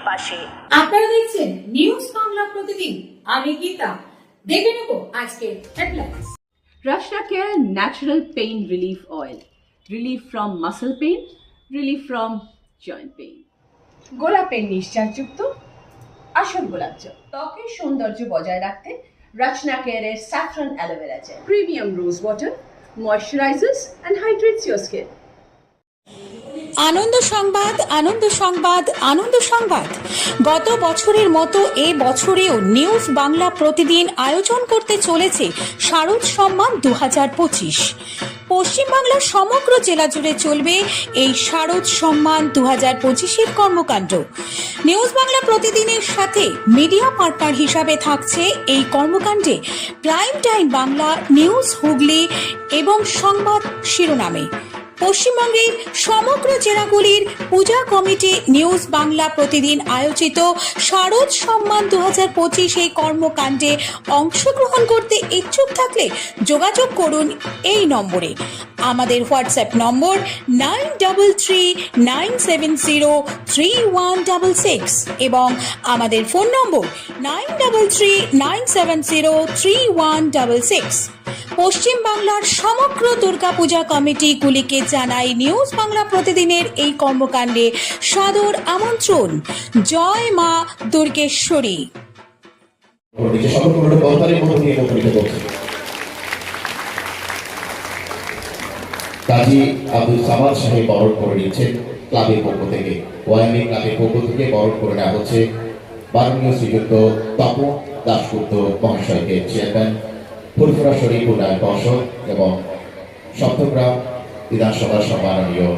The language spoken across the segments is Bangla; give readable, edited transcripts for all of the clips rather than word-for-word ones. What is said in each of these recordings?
পাশে। আপনারা দেখছেন নিউজ বাংলা প্রতিদিন। আমি গীতা। দেখে নেব আজকে headlines. Rashna Care Natural Pain Relief Oil. Relief from muscle pain, relief from joint pain. গোলাপের নিশ্চাসযুক্ত আসল গোলাপ জল ত্বকের সৌন্দর্য বজায় রাখতে রাচনা কেয়ারের saffron aloe vera gel premium rose water moisturisers and hydrates your skin. Ananda Sangbad, Ananda Sangbad, Ananda সংবাদ। গত বছরের মতো এ বছরেও নিউজ বাংলা প্রতিদিন আয়োজন করতে চলেছে শারদ সম্মান 2025। পশ্চিমবাংলার সমগ্র জেলা জুড়ে চলবে এই শারদ সম্মান 2025-এর কর্মকাণ্ড। নিউজ বাংলা প্রতিদিনের সাথে মিডিয়া পার্টনার হিসাবে থাকছে এই কর্মকাণ্ডে prime time Bangla, news Hooghly এবং সংবাদ শিরোনামে। পশ্চিমবঙ্গের সমগ্র জেলাগুলির পূজা কমিটি নিউজ বাংলা প্রতিদিন আয়োজিত শারদ সম্মান 2025 এই কর্মকাণ্ডে অংশগ্রহণ করতে ইচ্ছুক থাকলে যোগাযোগ করুন এই নম্বরে। আমাদের হোয়াটসঅ্যাপ নম্বর 9339703166 এবং আমাদের ফোন নম্বর 9339703166। পশ্চিম বাংলার সমগ্র দুর্গাপূজা কমিটিগুলিকে জানাই নিউজ বাংলা প্রতিদিনের এই কর্মকাণ্ডে সাদর আমন্ত্রণ। জয় মা দুর্গেশ্বরী। কাজী আব্দুল সামাদ সাহেব বরণ করে নিয়েছেন ক্লাবের পক্ষ থেকে। ওয়াইএমএ ক্লাবের পক্ষ থেকে বরণ করে নেওয়া হচ্ছে মাননীয় শ্রীযুক্ত তপন দাশগুপ্ত মহাশয়কে, চেয়ারম্যান ফুরফুরা শরীফ উন্নয়ন পর্ষদ এবং সপ্তগ্রাম বিধানসভার সম্মাননীয়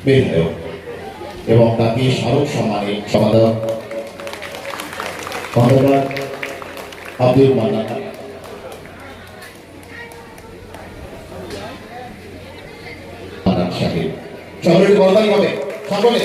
বিধায়ক, এবং তাকে স্মারক সম্মানে সমাদর ধন্যবাদ আব্দুল মান্নান সাহেব। সকলে বলতাই হবে, সকলে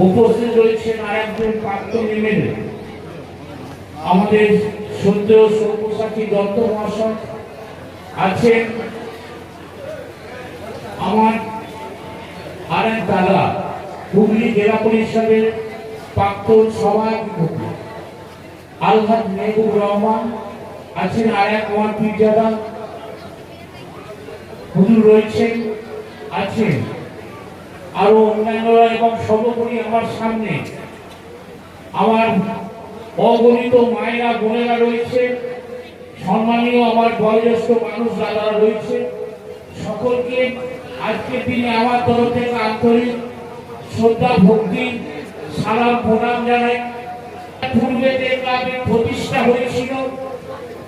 উপস্থিত রয়েছেন আর একজন প্রাক্তন এমএলএ আমাদের সদ্য সব্যসাচী দত্ত মহাশয় আছেন, আমার আর এক দাদা হুগলি জেলা পরিষদের প্রাক্তন সভাপতি আলহাজ মেহবুব রহমান আছেন, আর এক আমার পীরজাদা হুজুর রয়েছেন, আছেন আরো অন্যান্যরা, এবং সর্বোপরি আমার সামনে আমার অগণিত মায়েরা বোনেরা রয়েছে, সম্মানীয় আমার বয়োজ্যেষ্ঠ মানুষ দাদারা রয়েছে। সকলকে আজকের দিনে আমার তরফ থেকে আন্তরিক শ্রদ্ধা ভক্তি সালাম প্রণাম জানাই। পূর্বে যে ক্লাবের প্রতিষ্ঠা হয়েছিল,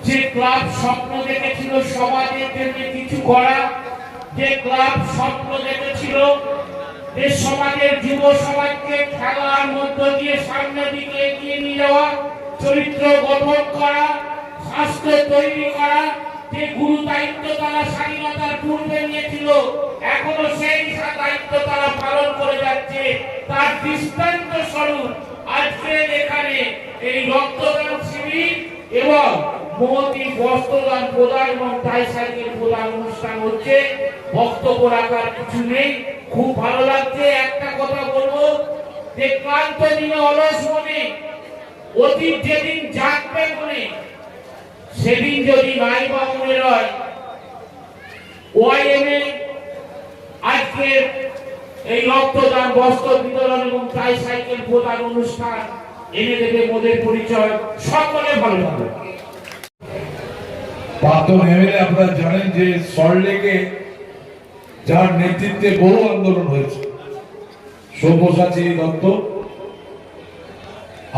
যে ক্লাব স্বপ্ন দেখেছিল সমাজের জন্য কিছু করা, যে ক্লাব স্বপ্ন দেখেছিল যে সমাজের যুব সমাজকে খেলার মধ্য দিয়ে সামনের দিকে এগিয়ে নিয়ে যাওয়া, চরিত্র গঠন করা, স্বাস্থ্য তৈরি করা, যে গুরু দায়িত্ব তারা স্বাধীনতার পূর্বে নিয়েছিল, এখনো সেই দায়িত্ব তারা পালন করে যাচ্ছে, তার দৃষ্টান্ত স্বরূপ আজকে এখানে এই রক্তদান শিবির এবং মহতি বস্ত্রদান প্রদান এবং ট্রাইসাইকেল প্রদান অনুষ্ঠান হচ্ছে। বক্তব্য রাখার কিছু নেই, খুব ভালো লাগছে। একটা কথা বলবো যে ক্লান্ত দিনে অলস মনে অতীত যেদিন জাগবে মনে, সেদিন যদি নাই বা মনে রয়, ওয়াইএমএ আজকে এই রক্তদান বস্ত্র বিতরণ এবং ট্রাইসাইকেল প্রদান অনুষ্ঠান এনে দেবে মোদের পরিচয়। সকলে ভালো থাকবে। প্রাক্তন এমএলএ আপনারা জানেন যে সল্টলেকে যার নেতৃত্বে বহু আন্দোলন হয়েছে, সব্যসাচী দত্ত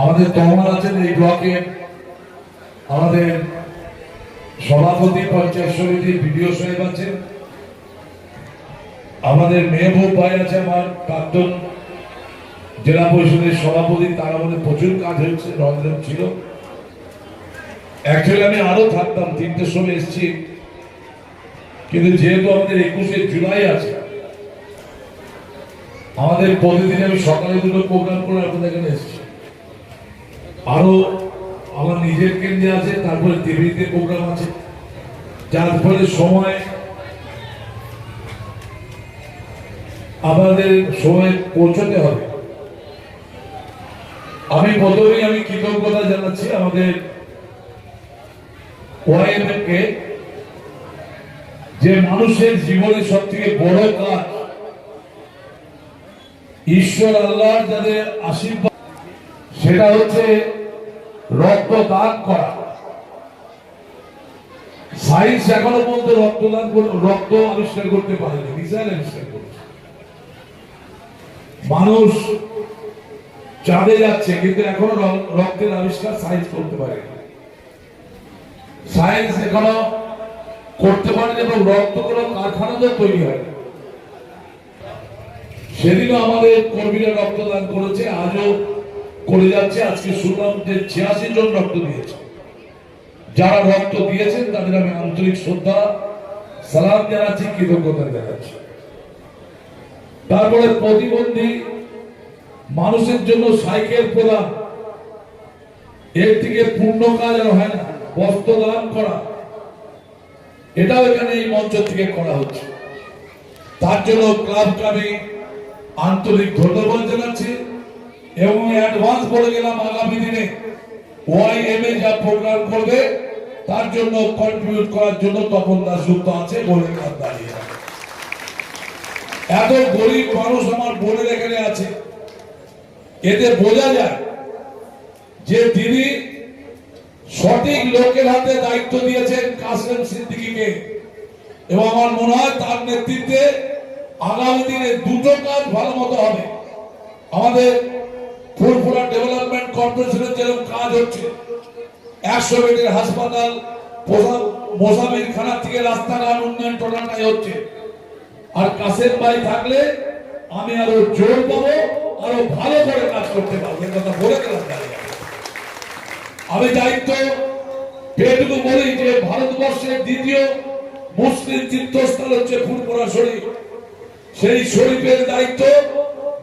আমাদের তহমান আছেন এই ব্লকে, আমাদের সভাপতি পঞ্চায়েত সমিতির বিডিও সাহেব আছেন, আমাদের মেহবুব ভাই আছে, আমার প্রাক্তন জেলা পরিষদের সভাপতি, তার আমাদের প্রচুর কাজ হয়েছে, রঞ্জন ছিল। অ্যাকচুয়ালি আমি আরো থাকতাম, 3টের সময় এসেছি, কিন্তু যেহেতু আমাদের 21শে জুলাই আছে, আমাদের প্রতিদিন আমি সকালে দুটো প্রোগ্রাম করে আপনাদের এখানে এসেছি, আরো আমার নিজের কেন্দ্রে আছে, তারপরে টিভিতে প্রোগ্রাম আছে, যার ফলে সময় আমাদের সময় পৌঁছতে হবে। আমি প্রথমেই আমি কৃতজ্ঞতা জানাচ্ছি আমাদের ওয়াইএমএ কে, যে মানুষের জীবনে সব থেকে বড় কাজ ঈশ্বর আল্লাহ যাদের আশীর্বাদ, সেটা হচ্ছে রক্ত দান করা। সায়েন্স এখনো পর্যন্ত রক্ত আবিষ্কার করতে পারেনি, মিসাইল আবিষ্কার করেছে। মানুষ চাঁদে যাচ্ছে, কিন্তু এখনো রক্তের আবিষ্কার সায়েন্স করতে পারে। সায়েন্স এখনো করতে পারে এবং রক্ত কোনো কারখানাতে তৈরি হয়। সেদিনও আমাদের কর্মীরা রক্তদান করেছে, আজও করে যাচ্ছে। আজকে শুনলাম যে 86 জন রক্ত দিয়েছে। যারা রক্ত দিয়েছেন তাদের আমি আন্তরিক শ্রদ্ধা সালাম জানাচ্ছি, কৃতজ্ঞতা জানাচ্ছি। তারপরে প্রতিবন্ধী মানুষের জন্য সাইকেল প্রদান, এর থেকে পূর্ণ কাজ আর হয় না। বস্ত্র দান করা, এটাও এখানে এই মঞ্চ থেকে করা হচ্ছে। তার জন্য ক্লাবকে আমি আন্তরিক ধন্যবাদ জানাচ্ছি এবং অ্যাডভান্স বলে গেলাম আগামী দিনে ওয়াইএমএ যা প্রোগ্রাম করবে তার জন্য কন্ট্রিবিউট করার জন্য তপন দাসগুপ্ত আছে বলে দাঁড়িয়ে। এত গরিব মানুষ আমার বোনের এখানে আছে, এতে বোঝা যায় যে দিদি সঠিক লোকের হাতে দায়িত্ব দিয়েছেন কাসেম সিদ্দিকীকে, এবং আমার মনে হয় তার নেতৃত্বে আগামী দিনে দুটো কাজ ভালো মতো হবে। আমাদের ফুরফুরা ডেভেলপমেন্ট কর্পোরেশনের যেরকম কাজ হচ্ছে, 100 বেডের হাসপাতাল, মোসামির খানা থেকে রাস্তাঘাট উন্নয়ন টোটালটাই হচ্ছে। আর কাসেম ভাই থাকলে আমি আরো জোর পাবো, আরো ভালো করে কাজ করতে পারবো, এই কথা বলে গেলাম। আমি দায়িত্ব পেটুকু বলি যে ভারতবর্ষের দ্বিতীয় মুসলিম তীর্থস্থান হচ্ছে ফুরফুরা শরীফ। সেই শরীফের দায়িত্ব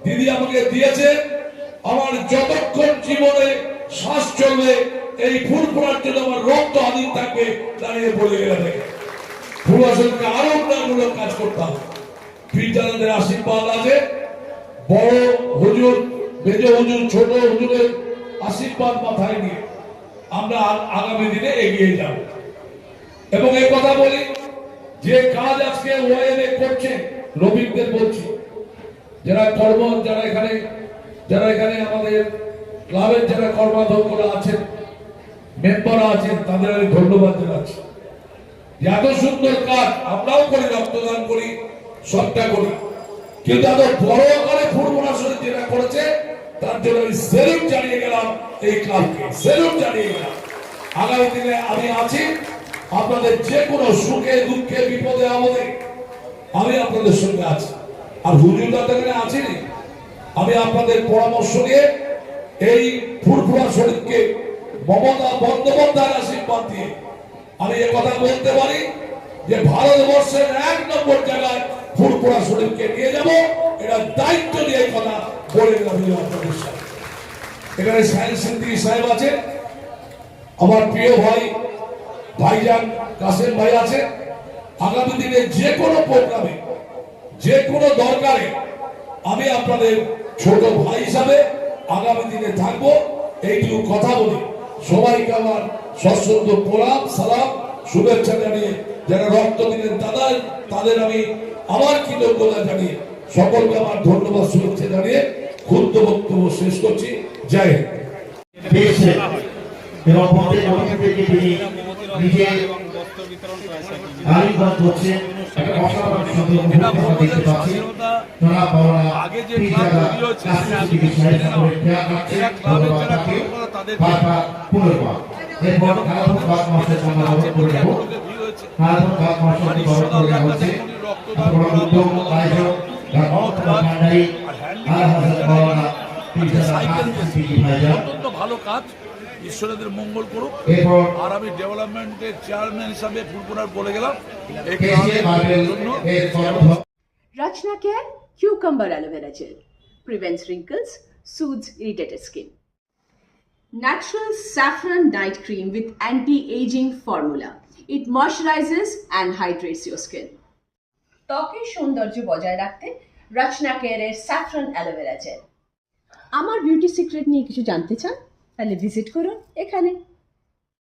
দিদি আমাকে দিয়েছে। আমার যতক্ষণ জীবনে শ্বাস চলবে এই ফুরফুরার জন্য আমার রক্ত হাজির থাকবে, দাঁড়িয়ে বলে গেলে ফুরফুরা শরীফকে আরো উন্নয়নমূলক কাজ করতে হবে। পীরজাদাদের আশীর্বাদ আছে, বড় হুজুর, মেজ হুজুর, ছোট হুজুরের আশীর্বাদ মাথায় নিয়ে আমরা আগামী দিনে এগিয়ে যাব। এবং এই কথা বলি যে কাজ আজকে ওয়াইএমএ করছে, রফিকদের বলছি, যারা এখানে আমাদের ক্লাবের যারা কর্মাধ্যক্ষরা আছেন, মেম্বার আছেন, তাদের আমি ধন্যবাদ জানাচ্ছি। এত সুন্দর কাজ আমরাও করি, রক্তদান করি, সবটা করি, কিন্তু এত বড় আকারে ফুরফুরা শরীফ যেটা করেছে তার জন্য আমি সেলুট জানিয়ে গেলাম, এই ক্লাবকে সেলুট জানিয়ে গেলাম। আগামী দিনে আমি আছি, আপনাদের যে কোনো সুখে দুঃখে বিপদে আপদে আমি আপনাদের সঙ্গে আছি। আর হুজুররা তো এখানে আছেন, আমি আপনাদের পরামর্শ নিয়ে এই ফুরফুরা শরীফকে মমতা বন্দ্যোপাধ্যায়ের আশীর্বাদ দিয়ে আমি এ কথা বলতে পারি যে ভারতবর্ষের 1 নম্বর জায়গায় ফুরফুরা শরীফকে নিয়ে যাব। এটা দায়িত্ব নিয়ে এই কথা বলে গেলাম আপনাদের সাথে। এখানে সায়েন্স সিদ্দিকী সাহেব আছে, আমার প্রিয় ভাই ভাইজান কাসেম ভাই আছে। আগামী দিনে যে কোনো প্রোগ্রামে, যে কোনো দরকারে আমি আপনাদের ছোট ভাই হিসাবে আগামী দিনে থাকবো, এইটুকু কথা বলি। সবাইকে আমার সশ্রদ্ধ প্রণাম, সালাম, শুভেচ্ছা জানিয়ে যারা রক্ত দিলেন তাদের আমি আমার কৃতজ্ঞতা জানিয়ে সকলকে আমার ধন্যবাদ শুভেচ্ছা জানিয়ে ক্ষুদ্র বক্তব্য শেষ করছি। জয় হিন্দ। এবং পথের মধ্যে থেকে তিনি নিজে আবির্ভাব করছেন, একটা অসাধারণ সুন্দর মুহূর্ত আমরা দেখতে পাচ্ছি। তারা বড়রা পীরজাদা কাসেম সিদ্দিকী সাহেব করে খেয়াল রাখছেন, ধন্যবাদ তাকে বারবার পুনর্বার। এরপর খালাফত বাদ মাসের আমরা গ্রহণ করে নেব। খালাফত বাদ মাসে গ্রহণ করে নেওয়া হচ্ছে আপনার উদ্যোগ আয়োজক ভান্ডারী আল হাসান মাওলানা পীরজাদা কাসেম সিদ্দিকী ভাইজান। ভালো কাজ, ঈশ্বরেদের মঙ্গল করুক। এরপর আর আমি ডেভেলপমেন্টের চেয়ারম্যান হিসাবে ফুলপুরার বলে গেলাম এই কেসিএ মার্বেল জন্য। এর কর্ণধর Rachna Care Cucumber Aloe Vera Gel prevents wrinkles, soothes irritated skin. Natural Saffron Night Cream with anti-aging formula. It moisturizes and hydrates your skin. ত্বকের সৌন্দর্য বজায় রাখতে রচনা কেয়ারের স্যাফরন অ্যালোভেরা জেল। আমার বিউটি সিক্রেট নিয়ে কিছু জানতে চান? তাহলে ভিজিট করুন এখানে।